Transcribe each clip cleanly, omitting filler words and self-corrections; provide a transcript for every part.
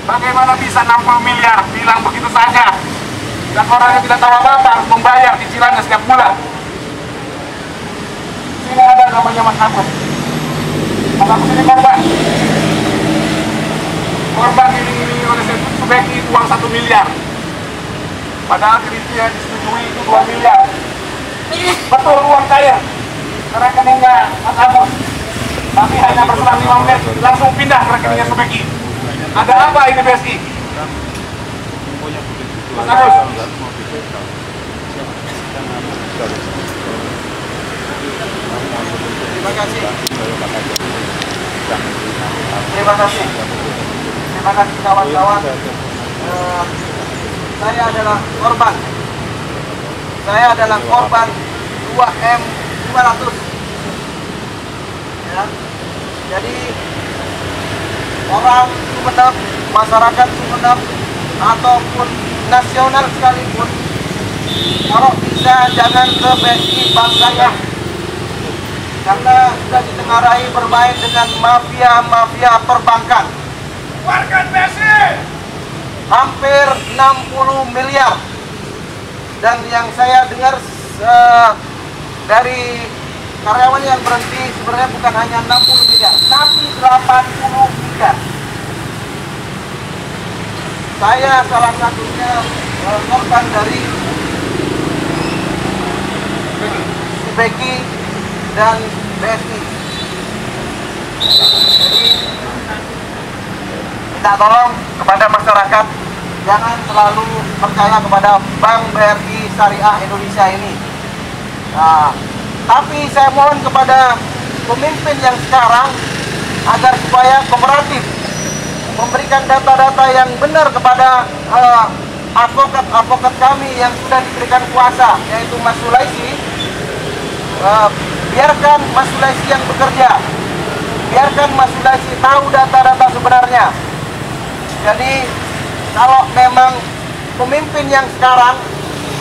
Bagaimana bisa 60 miliar hilang begitu saja? Dan orang yang tidak tahu apa-apa harus membayar cicilannya setiap bulan. Sini ada namanya Mas Agus. Mas Agus ini korban. Korban diiringi oleh Subeki uang 1 miliar. Padahal kriteria disetujui itu 2 miliar. Betul uang cair ke rekeningnya Mas Agus. Tapi hanya berselang 5 menit langsung pindah ke rekeningnya Subeki. Ada apa ini BSI? Mas Agus. Terima kasih. Terima kasih. Terima kasih kawan-kawan. Saya adalah korban. Saya adalah korban 2M500. Ya. Jadi orang Sumeneb, masyarakat Sumeneb ataupun nasional sekalipun, kalau bisa jangan ke BSI Bank Syariah, karena sudah ditengarai bermain dengan mafia-mafia perbankan. Warga BSI hampir 60 miliar, dan yang saya dengar dari karyawan yang berhenti sebenarnya bukan hanya 60 miliar, tapi 80 miliar. Saya salah satunya korban dari Subeki dan BSI. Jadi minta tolong kepada masyarakat, jangan selalu percaya kepada Bank BRI Syariah Indonesia ini. Nah, tapi saya mohon kepada pemimpin yang sekarang agar supaya kooperatif, memberikan data-data yang benar kepada advokat-advokat kami yang sudah diberikan kuasa, yaitu Mas Sulaisi. Biarkan Mas Sulaisi yang bekerja, biarkan Mas Sulaisi tahu data-data sebenarnya. Jadi kalau memang pemimpin yang sekarang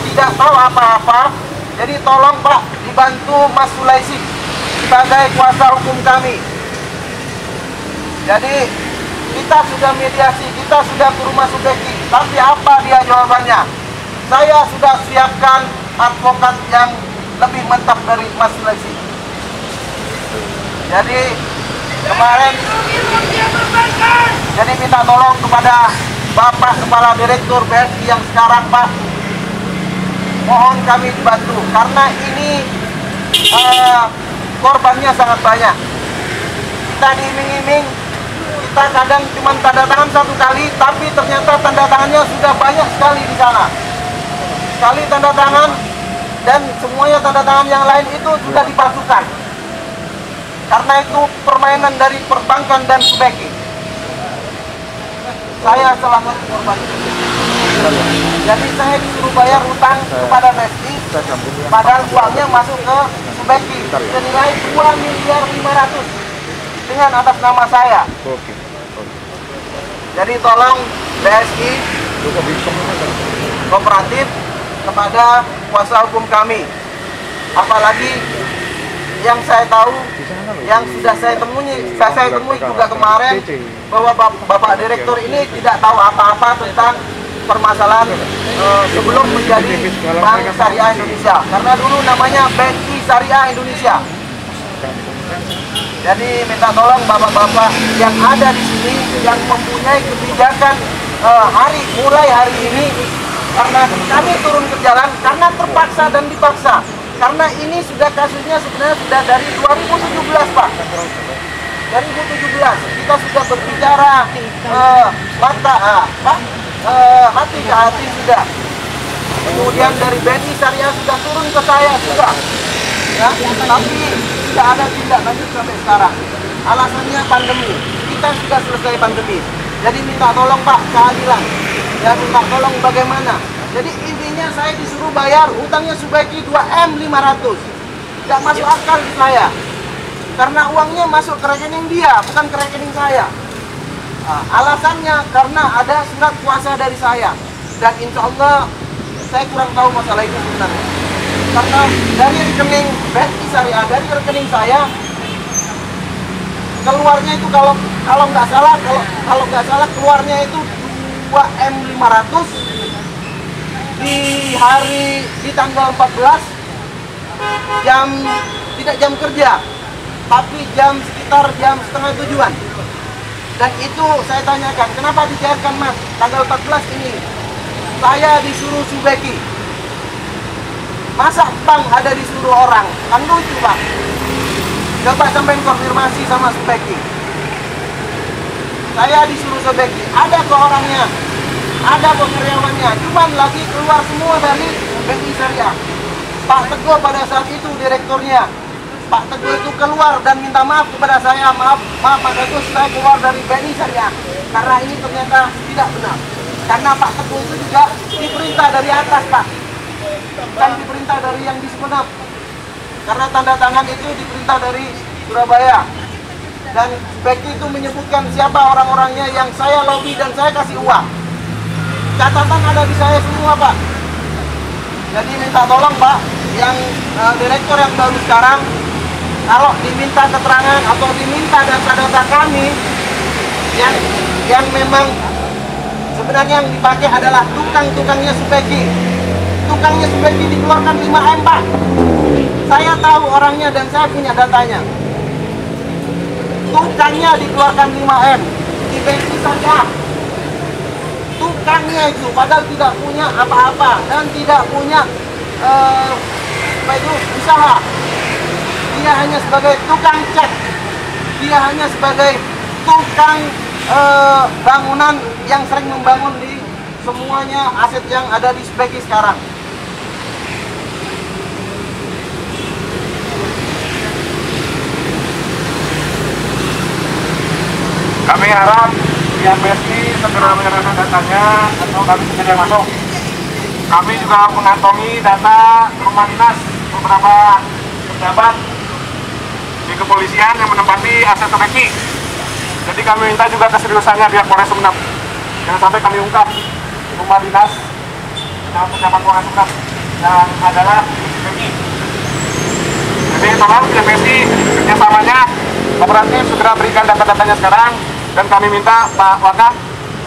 tidak tahu apa-apa, jadi tolong Pak, dibantu Mas Sulaisi sebagai kuasa hukum kami. Jadi kita sudah mediasi, kita sudah ke rumah Subeki, tapi apa dia jawabannya? Saya sudah siapkan advokat yang lebih mantap dari Mas Sulaisi. Jadi kemarin, jadi minta tolong kepada Bapak Kepala Direktur BSI yang sekarang, Pak, mohon kami dibantu, karena ini korbannya sangat banyak. Kita diiming-iming, kita kadang cuma tanda tangan 1 kali, tapi ternyata tanda tangannya sudah banyak sekali di sana. Sekali tanda tangan, dan semuanya tanda tangan yang lain itu sudah dipalsukan. Karena itu permainan dari perbankan dan Subeki. Saya salah satu korban. Jadi saya disuruh bayar utang kepada BSI, padahal uangnya masuk ke Subeki senilai 2 miliar 500 dengan atas nama saya. Jadi tolong BSI kooperatif kepada kuasa hukum kami. Apalagi yang saya tahu, yang sudah saya temui juga kemarin, bahwa Bapak Direktur ini tidak tahu apa-apa tentang permasalahan sebelum menjadi Bank Syariah Indonesia, karena dulu namanya BNI Syariah Indonesia. Jadi minta tolong bapak-bapak yang ada di sini yang mempunyai kebijakan mulai hari ini, karena kami turun ke jalan karena terpaksa dan dipaksa. Karena ini sudah kasusnya sebenarnya sudah dari 2017, Pak. 2017 kita sudah berbicara hati ke hati sudah. Kemudian dari BNI Syariah sudah turun ke saya juga, ya, tapi tidak ada tindak lanjut sampai sekarang. Alasannya pandemi. Kita sudah selesai pandemi. Jadi minta tolong Pak, keadilan. Ya minta tolong bagaimana. Jadi intinya saya disuruh bayar utangnya Subeki 2M 500. Gak masuk akal di saya. Karena uangnya masuk ke rekening dia, bukan ke rekening saya. Nah, alasannya karena ada surat kuasa dari saya. Dan insya Allah saya kurang tahu masalah itu sebenarnya. Karena dari rekening BNI Syariah, dari rekening saya keluarnya itu kalau nggak salah keluarnya itu 2M 500 di tanggal 14 tidak jam kerja, tapi sekitar jam setengah 7-an. Dan itu saya tanyakan, kenapa dicairkan Mas tanggal 14 ini? Saya disuruh Subeki. Masa bank ada disuruh orang? Kan lucu Pak. Coba sampai konfirmasi sama Subeki. Saya disuruh Subeki. Ada kok orangnya, ada kok karyawannya. Cuman lagi keluar semua dari BNI Syariah. Pak Teguh pada saat itu direkturnya. Pak Teguh itu keluar dan minta maaf kepada saya. Maaf Pak Teguh, saya keluar dari BNI Syariah karena ini ternyata tidak benar. Karena Pak Teguh itu juga diperintah dari atas Pak, bukan diperintah dari yang di Sumeneb. Karena tanda tangan itu diperintah dari Surabaya. Dan Subeki itu menyebutkan siapa orang-orangnya yang saya lobby dan saya kasih uang. Catatan ada di saya semua Pak. Jadi minta tolong Pak, yang direktur yang baru sekarang, kalau diminta keterangan atau diminta data-data kami yang memang sebenarnya yang dipakai adalah tukangnya Subeki. Tukangnya Subeki dikeluarkan 5M Pak. Saya tahu orangnya dan saya punya datanya. Tukangnya dikeluarkan 5M di BNI saja. Tukangnya itu padahal tidak punya apa-apa dan tidak punya usaha. Dia hanya sebagai tukang cat. Dia hanya sebagai tukang bangunan yang sering membangun di semuanya aset yang ada di Subeki sekarang. Kami harap pihak BSI segera menyerahkan datanya atau kami segera masuk. Kami juga mengantongi data rumah dinas beberapa pejabat di kepolisian yang menempati aset Subeki. Jadi kami minta juga keseriusannya pihak Polres Sumeneb. Jangan sampai kami ungkap rumah dinas dan pejabat Polres Sumeneb yang adalah Subeki. Jadi tolong pihak BSI kerjasamanya kooperatif segera berikan data-datanya sekarang. Dan kami minta Pak Wakaf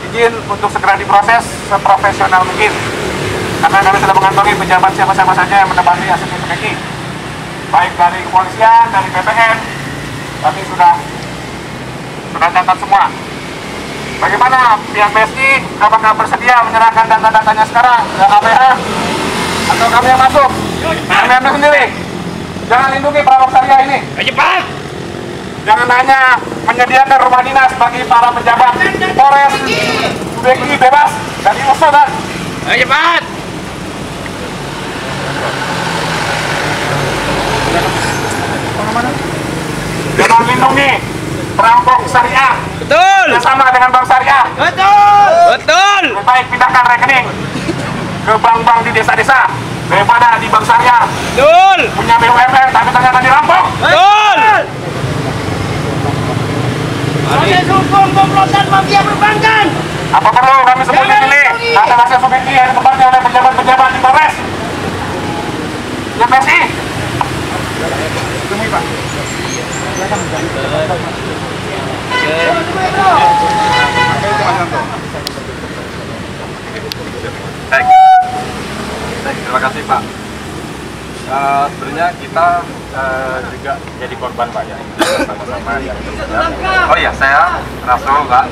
izin untuk segera diproses seprofesional mungkin. Karena kami sudah mengantongi pejabat siapa-siapa saja yang menempati aset Subeki. Baik dari kepolisian, dari BPN, kami sudah catat semua. Bagaimana pihak BSI, apakah bersedia menyerahkan data-datanya sekarang ke KPA atau kami yang masuk? Kami ambil sendiri. Jangan lindungi perampok syariah ini. Cepat! Jangan hanya menyediakan rumah dinas bagi para pejabat Polres Subeki bebas dari usul dan Cepat! jangan lindungi perampok syariah. Betul! Bersama dengan bank syariah. Betul! Betul! Lebih baik pindahkan rekening ke bank-bank di desa-desa daripada di bank syariah. Betul! Punya BUMN tapi ternyata dirampok. Betul! Proses hukum komplotan mafia perbankan. Apa perlu kami sebut di sini data-data Subeki yang ditempati oleh pejabat-pejabat di Polres? Ya BSI. Temui Pak. Baik, terima kasih Pak. Sebenarnya kita juga jadi korban Pak ya, sama-sama yang terlibat. Oh iya, saya Rasul Pak.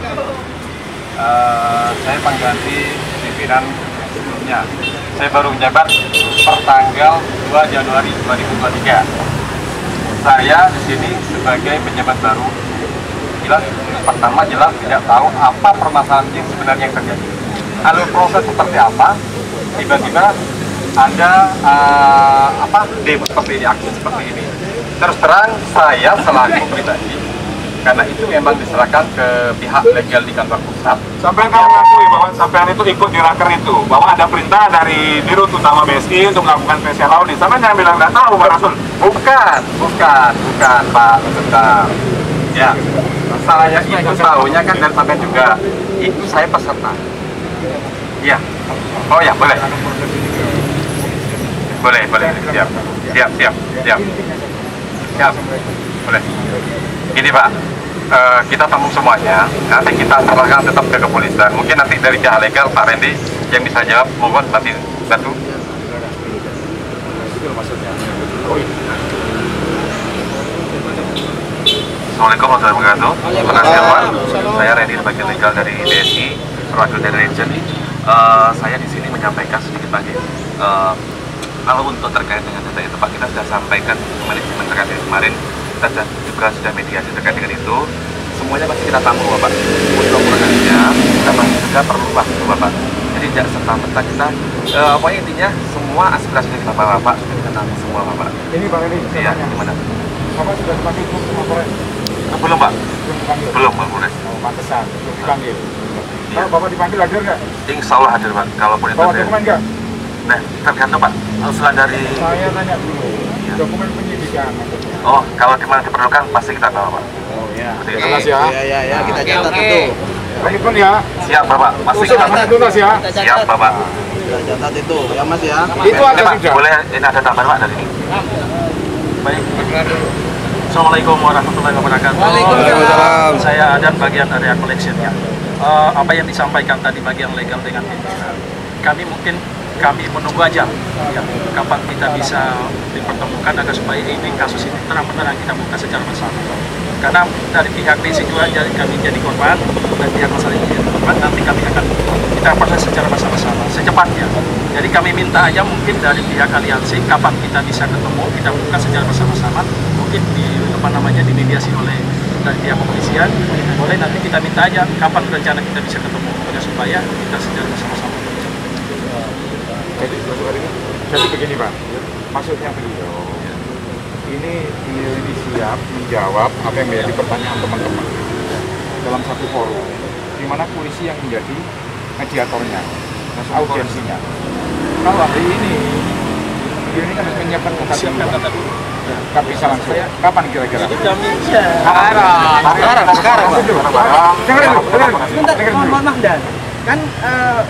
Saya pengganti pimpinan sebelumnya. Saya baru menjabat per tanggal 2 Januari 2023. Saya di sini sebagai penjabat baru. Pertama jelas tidak tahu apa permasalahan yang sebenarnya yang terjadi. Alur proses seperti apa? Tiba-tiba ada demo seperti ini, aksi seperti ini. Terus terang saya selaku pribadi karena itu memang diserahkan ke pihak legal di kantor pusat. Sampai kamu mengakui bahwa sampean itu ikut di raker itu, bahwa ada perintah dari Dirut Utama BSI untuk melakukan special audit. Sampean jangan bilang nggak tahu, Pak Rasul. Bukan Pak, sebentar. Ya, masalahnya itu tahunya kan dari sampean juga. Itu saya peserta. Iya. Oh ya, boleh. Boleh. Siap. Boleh. Ini Pak, kita tamu semuanya. Nanti kita serahkan tetap ke kepolisian. Mungkin nanti dari pihak legal Pak Randy yang bisa jawab, mohon nanti bantu. Assalamualaikum warahmatullahi wabarakatuh. Terima kasih Pak. Saya Randy, bagian legal dari BSI, perwakilan dari region. Saya di sini menyampaikan sedikit lagi. Kalau untuk terkait dengan data itu Pak, kita sudah sampaikan ke manajemen terkait kemarin. Kita juga sudah mediasi terkait dengan itu. Semuanya masih kita tamu Bapak. Untuk mengenalinya, kita masih juga perlu waktu Bapak. Jadi tidak serta-merta kita, pokoknya intinya semua aspirasi kita Bapak sudah kita tamu semua Bapak. Ini Pak Randy, Iya, gimana? Bapak sudah dipanggil sama Polres? Belum Pak. Belum dipanggil? Belum Pak Polres. Oh, pantesan, belum dipanggil. Iya. Kalau Bapak dipanggil hadir nggak? Insya Allah hadir Pak. Kalaupun itu Bawa dokumen nggak? Nah, tergantung Pak. Usulan dari. Saya tanya dulu. Dokumen penyidikan maksudnya. Oh, kalau dimana diperlukan pasti kita bawa Pak. Oh ya. Seperti itu. Terima kasih ya. Ya, kita catat itu. Komitmen ya. Siap Bapak. Pasti kita Usaha tuntas ya. siap Bapak. Kita catat itu, ya Mas ya. Itu Ini ada Pak, sudah. boleh ini ada tambahan Pak dari ini. Baik. Assalamualaikum warahmatullahi wabarakatuh. Waalaikumsalam. Saya Adan bagian area collection ya. Apa yang disampaikan tadi bagian legal dengan pimpinan, kami menunggu aja ya, kapan kita bisa dipertemukan agar supaya ini kasus ini terang-benderang kita buka secara bersama. Karena dari pihak BSI juga kami jadi korban dan pihak masalah ini jadi korban, nanti kami akan kita proses secara bersama-sama secepatnya. Jadi kami minta aja mungkin dari pihak aliansi kapan kita bisa ketemu, kita buka secara bersama-sama, mungkin dimediasi oleh dari pihak kepolisian. Boleh nanti kita minta aja kapan rencana kita bisa ketemu agar supaya kita secara bersama-sama. Jadi begini Pak, maksudnya beliau ini siap menjawab apa yang menjadi pertanyaan teman-teman dalam satu forum, di mana polisi yang menjadi mediatornya, audiensinya. Kalau hari ini beliau ini kan menyiapkan kata dulu. Nggak bisa langsung. Kapan kira-kira? Jadi kami Sekarang. Dengerin dulu. Mohon maaf Dan, kan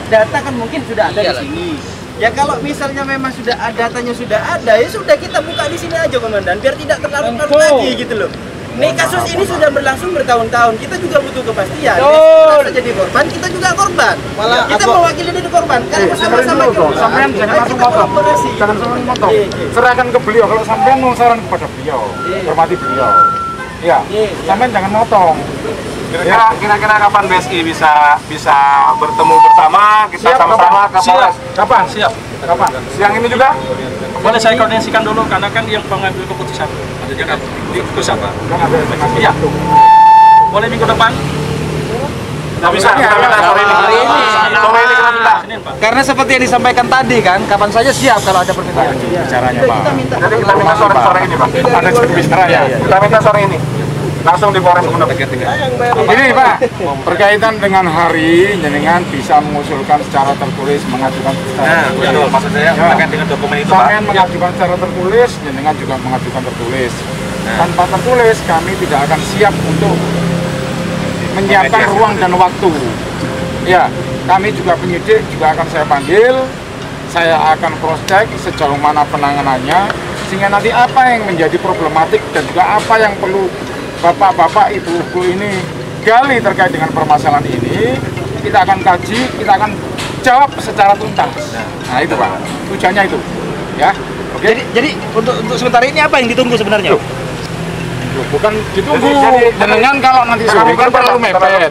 data kan mungkin sudah ada di sini. Ya kalau misalnya memang sudah ada datanya sudah ada, ya sudah kita buka di sini aja Komandan, biar tidak terlarut-larut lagi gitu loh. Nih kasus ini sudah berlangsung bertahun-tahun, kita juga butuh kepastian. Kita jadi korban, kita juga korban. Malah kita mewakili dari korban, karena sama-sama Sampean jangan langsung potong. Jangan langsung potong. Serahkan ke beliau. Kalau sampean mau saran kepada beliau, hormati beliau. Iya. Sampean jangan motong. Kira-kira kapan BSI bisa bertemu bersama, kita sama-sama ke Polres? Kapan? siap. Kapan? Siang ini juga? Boleh saya koordinasikan dulu karena kan yang pengambil keputusan ada juga di pusat. Kan ada Iya. Boleh minggu depan? Nggak bisa, kita minta sore ini. Sore ini kita minta. Senin Pak. Karena seperti yang disampaikan tadi kan, kapan saja siap kalau ada permintaan. Bicaranya Pak. Jadi kita minta sore ini Pak. Ada bicaranya. Kita minta sore ini. Langsung di Polres Gunung. Ini Pak, berkaitan dengan hari, jenengan bisa mengusulkan secara tertulis, mengajukan secara tertulis. Betul, maksud saya terkait dengan dokumen itu Pak. Sampean mengajukan secara tertulis, jenengan juga mengajukan tertulis. Tanpa tertulis, kami tidak akan siap untuk menyiapkan ruang dan waktu. Ya, kami juga penyidik juga akan saya panggil, saya akan cross check sejauh mana penanganannya, sehingga nanti apa yang menjadi problematik dan juga apa yang perlu bapak-bapak, ibu-ibu ini gali terkait dengan permasalahan ini, kita akan kaji, kita akan jawab secara tuntas. Nah itu Pak, tujuannya itu, ya. Oke. Jadi untuk sementara ini apa yang ditunggu sebenarnya? Bukan ditunggu, jenengan kalau nanti sore kan perlu mepet.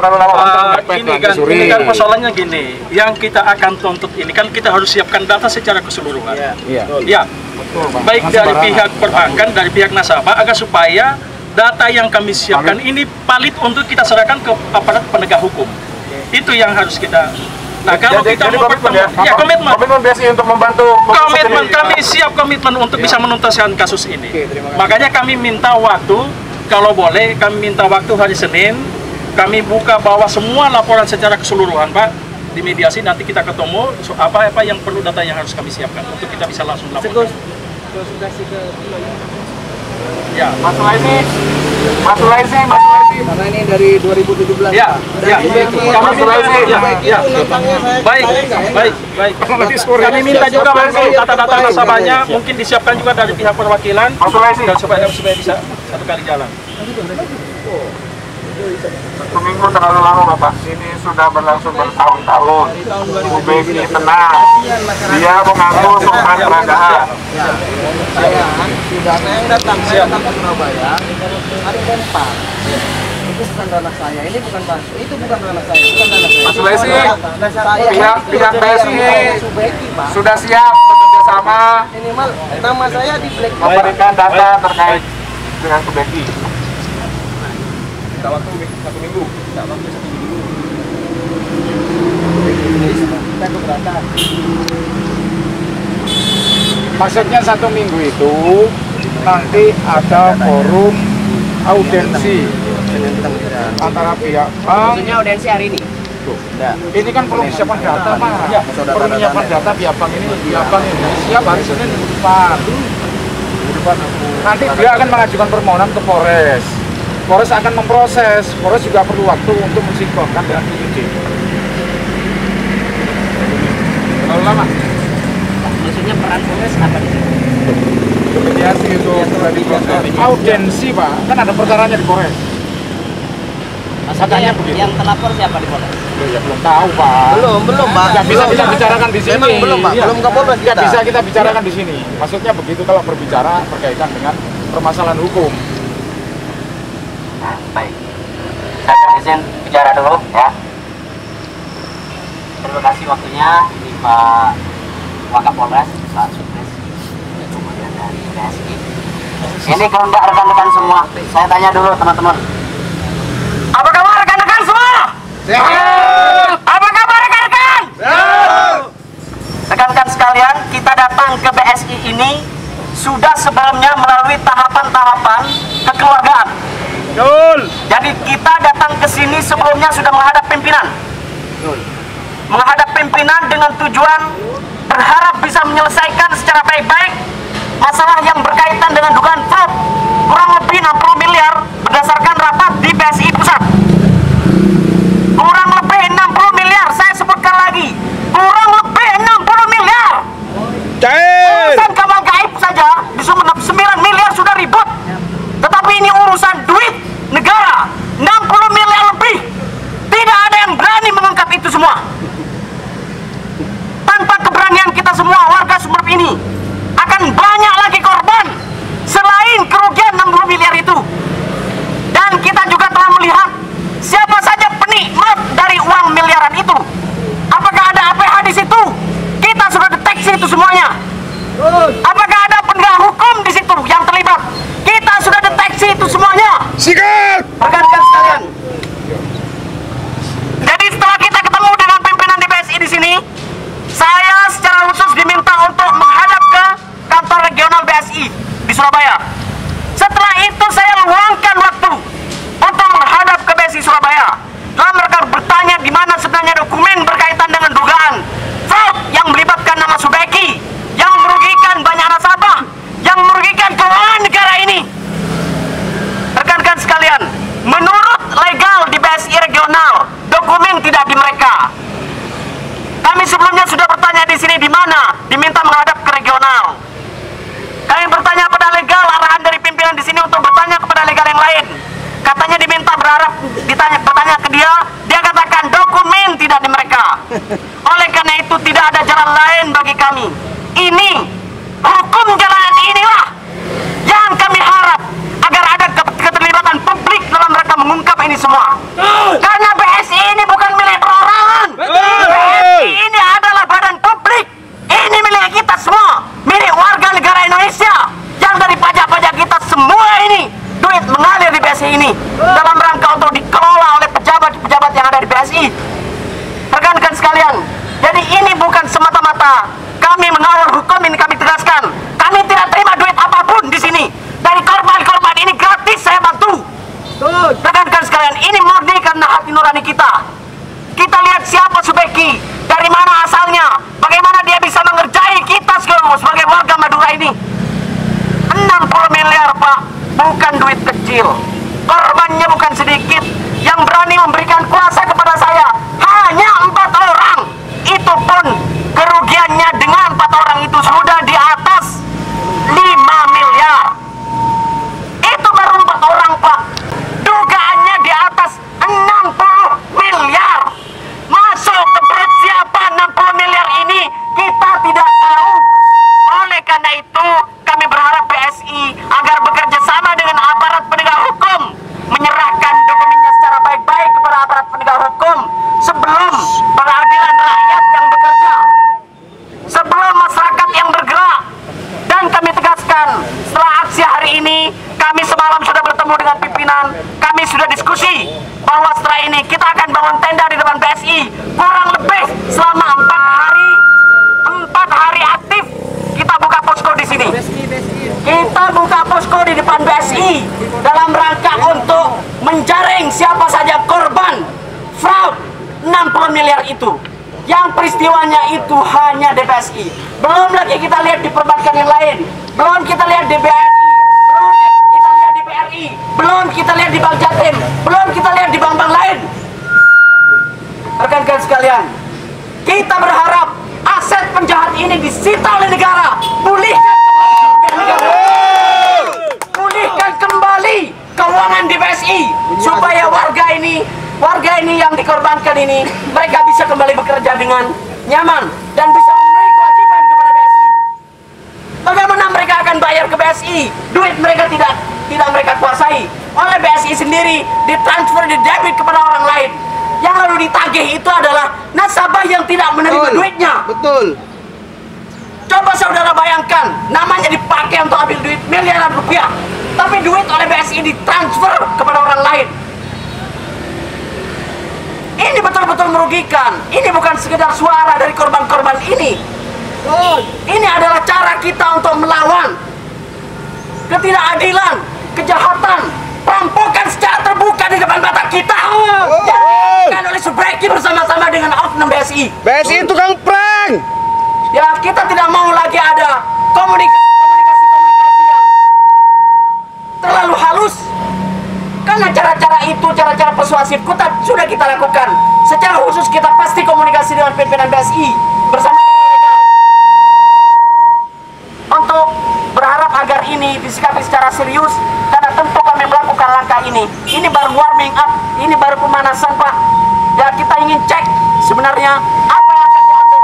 Ini kan persoalannya gini, yang kita akan tuntut ini kan kita harus siapkan data secara keseluruhan. Iya. Ya, baik dari pihak perbankan, dari pihak nasabah, agar supaya data yang kami siapkan ini valid untuk kita serahkan ke aparat penegak hukum. Itu yang harus kita. Nah, kalau kita mau bertemu, ya komitmen BSI untuk membantu. kami siap komitmen untuk bisa menuntaskan kasus ini. Makanya kami minta waktu kalau boleh kami minta waktu hari Senin, kami buka bawah semua laporan secara keseluruhan, Pak, di mediasi. Nanti kita ketemu apa yang perlu, data yang harus kami siapkan untuk kita bisa langsung laporkan. Ya, Masalah ini. Karena ini dari 2017. Ya, ya, Masalah ini. ya. Baik. Kami minta juga data-data nasabahnya mungkin disiapkan juga dari pihak perwakilan dan supaya bisa satu kali jalan. 1 minggu terlalu lama Bapak. Ini sudah berlangsung bertahun-tahun. Bu Becky tenang. Dia mengaku sumber peragaan. Saya sudah datang ke Surabaya hari keempat. Itu bukan ranah saya, ini bukan itu bukan ranah saya, bukan ranah saya. Mas Lesi, pihak BSI sudah siap bekerja sama Minimal nama saya di black. memberikan data terkait dengan Bu Becky. Kita waktu 1 minggu. Kita keberatan. Maksudnya 1 minggu itu nanti ada forum audiensi antara pihak bank. Maksudnya audiensi hari ini? Ini kan perlu disiapkan data, Pak. Perlu menyiapkan data pihak bank ini siap hari Senin depan. Nanti dia akan mengajukan permohonan ke Polres. Polres akan memproses. Polres juga perlu waktu untuk mensinkronkan dengan penyidik. Terlalu lama. Maksudnya peran Polres apa di sini? Mediasi itu audiensi, Pak. Kan ada perkaranya di Polres. Maksudnya yang terlapor siapa di Polres? Ya belum tahu, Pak. Belum, Pak. Nggak bisa kita bicarakan di sini. Memang belum, Pak. Iya. Belum ke Polres Nggak kita. bisa kita bicarakan di sini. Maksudnya begitu kalau berbicara berkaitan dengan permasalahan hukum. Baik, saya izin bicara dulu ya. Terima kasih waktunya. Ini Pak Wakapolres, Pak Sukres, kemudian dari BSI. Ini kehendak rekan-rekan semua. Saya tanya dulu teman-teman. Apa kabar rekan-rekan semua? Apa kabar rekan-rekan? Rekan-rekan sekalian, kita datang ke BSI ini sudah sebelumnya melalui tahapan-tahapan kekeluargaan. Jadi kita datang ke sini sebelumnya sudah menghadap pimpinan. Menghadap pimpinan dengan tujuan berharap bisa menyelesaikan secara baik-baik masalah yang berkaitan dengan dugaan fraud kurang lebih 60 miliar berdasarkan rapat di BSI Pusat. Kurang lebih 60 miliar, saya sebutkan lagi. Kurang lebih 60 miliar. Urusan kamal gaib saja di 9 miliar sudah ribut. Tetapi ini urusan duit negara 60 miliar lebih. Tidak ada yang berani mengungkap itu semua. Tanpa keberanian kita semua warga Sumerep ini akan banyak lagi korban selain kerugian 60 miliar itu. Dan kita juga telah melihat siapa saja penikmat dari uang miliaran itu. Apakah ada APH di situ? Kita sudah deteksi itu semuanya. Apakah ada penegak hukum di situ yang terlibat? Kita sudah deteksi itu semuanya. Rekan-rekan sekalian. Jadi setelah kita ketemu dengan pimpinan di BSI di sini, saya secara khusus diminta untuk menghadap ke kantor regional BSI di Surabaya. Setelah itu saya luangkan waktu untuk menghadap ke BSI Surabaya. Lalu mereka bertanya di mana sebenarnya dokumen berkaitan dengan dugaan fraud yang melibatkan nama Subeki, yang merugikan banyak nasabah, yang merugikan keuangan negara ini. Rekan-rekan sekalian, menurut legal di BSI regional, dokumen tidak di mereka. Kami sebelumnya sudah bertanya di sini di mana, diminta menghadap ke regional. Kami bertanya pada legal, arahan dari pimpinan di sini untuk bertanya kepada legal yang lain. Katanya diminta berharap bertanya ke dia, dia katakan dokumen tidak di mereka. Oleh karena itu tidak ada jalan lain bagi kami. Ini hukum jalanan inilah yang kami harap agar ada keterlibatan publik dalam mereka mengungkap ini semua. Karena BSI ini bukan milik perorangan. BSI ini adalah badan publik. Ini milik kita semua, milik warga negara Indonesia yang dari pajak-pajak kita semua ini duit mengalir di BSI ini dalam rangka untuk dikelola oleh pejabat-pejabat yang ada di BSI. Rekan-rekan sekalian, jadi ini bukan semata-mata kami mengawal hukum, ini kami tegaskan. Kami tidak terima duit apapun di sini. Dari korban-korban ini gratis saya bantu. setelah ini. 60 miliar Pak, bukan duit kecil. Korbannya bukan sedikit. Yang berani memberikan kuasa kepada saya hanya 4 orang. Itu pun kerugiannya dengan 4 orang itu sudah di atas 5 miliar. Itu baru 4 orang Pak. Dugaannya di atas 60 miliar. Masuk ke perut siapa 60 miliar ini kita tidak tahu. Oleh karena itu kami berharap BSI agar bekerja sama dengan aparat penegak hukum, menyerahkan dokumennya secara baik-baik kepada aparat penegak hukum sebelum peradilan rakyat yang bekerja, sebelum masyarakat yang bergerak. Dan kami tegaskan, setelah aksi hari ini, kami semalam sudah bertemu dengan pimpinan, kami sudah diskusi bahwa setelah ini kita akan bangun tenda di depan BSI kurang lebih selama 4 hari aktif. Kita buka posko di sini. Kita buka posko di depan BSI dalam rangka untuk menjaring siapa saja korban fraud 60 miliar itu. Yang peristiwanya itu hanya di BSI. Belum lagi kita lihat di perbankan yang lain. Belum kita lihat di BRI. Belum kita lihat di BRI. Belum kita lihat di Bank Jatim. Belum kita lihat di bank-bank lain. Rekan-rekan sekalian, kita berharap aset penjahat ini disita oleh negara. Pulihkan kembali negara. Pulihkan kembali keuangan di BSI supaya warga ini yang dikorbankan ini mereka bisa kembali bekerja dengan nyaman dan bisa memenuhi kewajiban kepada BSI. Bagaimana mereka akan bayar ke BSI? Duit mereka tidak mereka kuasai. Oleh BSI sendiri ditransfer, didebit kepada orang lain. Yang lalu ditagih itu adalah nasabah yang tidak menerima duitnya. Betul. Coba saudara bayangkan, namanya dipakai untuk ambil duit miliaran rupiah, tapi duit oleh BSI ditransfer kepada orang lain. Ini betul-betul merugikan. Ini bukan sekedar suara dari korban-korban ini. Ini adalah cara kita untuk melawan ketidakadilan, kejahatan, perampokan secara terbuka di depan mata kita. Yang dilakukan oleh Subreki bersama-sama dengan oknum BSI. BSI tukang prank. Ya, kita tidak mau lagi ada komunikasi yang terlalu halus. Karena cara-cara itu, cara-cara persuasif sudah kita lakukan. Secara khusus kita pasti komunikasi dengan pimpinan BSI bersama dengan legal untuk berharap agar ini disikapi secara serius. Karena tentu kami melakukan langkah ini. Ini baru warming up, ini baru pemanasan Pak. Ya, kita ingin cek sebenarnya apa yang akan diambil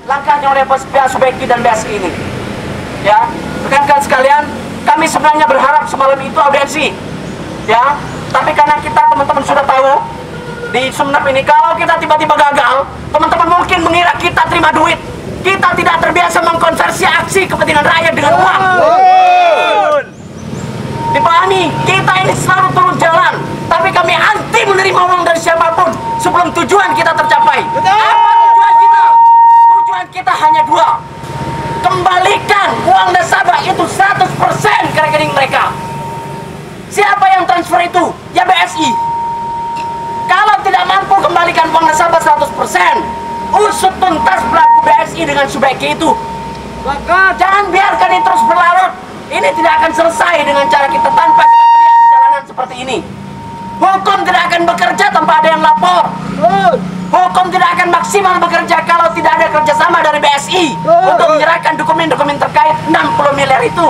langkahnya oleh pihak Subreki dan BSI ini. Ya, rekan-rekan sekalian, kami sebenarnya berharap semalam itu audiensi. Ya, tapi karena kita teman-teman sudah tahu di Sumeneb ini kalau kita tiba-tiba gagal, teman-teman mungkin mengira kita terima duit. Kita tidak terbiasa mengkonversi aksi kepentingan rakyat dengan uang. Dipahami, kita ini selalu turun jalan, tapi kami anti menerima uang dari siapapun sebelum tujuan kita tercapai. Apa tujuan kita? Tujuan kita hanya 2. Kembalikan uang nasabah itu 100% ke rekening mereka. Siapa yang transfer itu? Ya BSI. Kalau tidak mampu kembalikan uang nasabah 100%, usut tuntas pelaku BSI dengan Subreki itu. Maka jangan biarkan ini terus berlarut. Ini tidak akan selesai dengan cara kita tanpa kita teriak di jalanan seperti ini. Hukum tidak akan bekerja tanpa ada yang lapor. Hukum tidak akan maksimal bekerja kalau tidak ada kerjasama dari BSI untuk menyerahkan dokumen-dokumen terkait 60 miliar itu.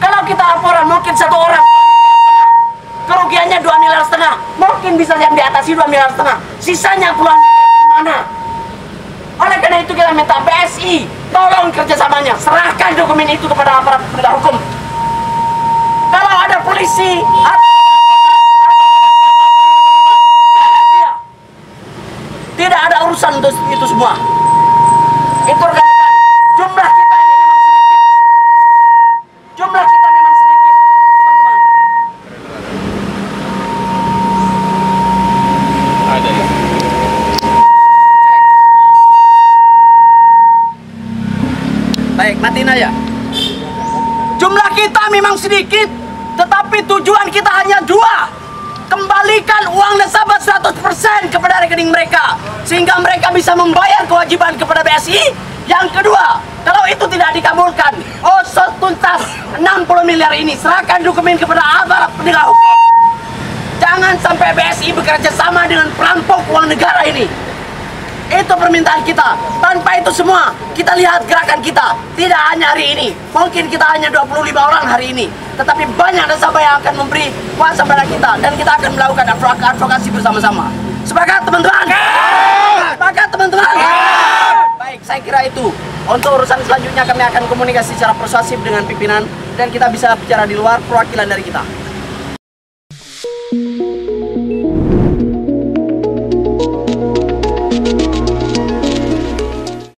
Kalau kita laporan mungkin 1 orang kerugiannya 2,5 miliar, mungkin bisa yang diatasi 2,5 miliar, sisanya puluhan miliar itu mana? Oleh karena itu kita minta BSI tolong kerjasamanya, serahkan dokumen itu kepada aparat penegak hukum. Kalau ada polisi tidak ada urusan untuk itu semua. Itu rekan-rekan, jumlah kita ini memang sedikit. Jumlah kita memang sedikit, teman-teman. Ada ya. Baik, matiin aja. Jumlah kita memang sedikit, tetapi tujuan kita hanya 2. Kembalikan uang nasabah 100% kepada rekening mereka, sehingga mereka bisa membayar kewajiban kepada BSI. Yang kedua, Kalau itu tidak dikabulkan, usut tuntas 60 miliar ini, serahkan dokumen kepada aparat penegak hukum. Jangan sampai BSI bekerja sama dengan perampok uang negara ini. Itu permintaan kita. Tanpa itu semua, kita lihat gerakan kita. Tidak hanya hari ini. Mungkin kita hanya 25 orang hari ini. Tetapi banyak nasabah yang akan memberi kuasa pada kita. Dan kita akan melakukan advokasi bersama-sama. Sepakat teman-teman? Sepakat teman-teman? Baik, saya kira itu. Untuk urusan selanjutnya kami akan komunikasi secara persuasif dengan pimpinan. Dan kita bisa bicara di luar perwakilan dari kita.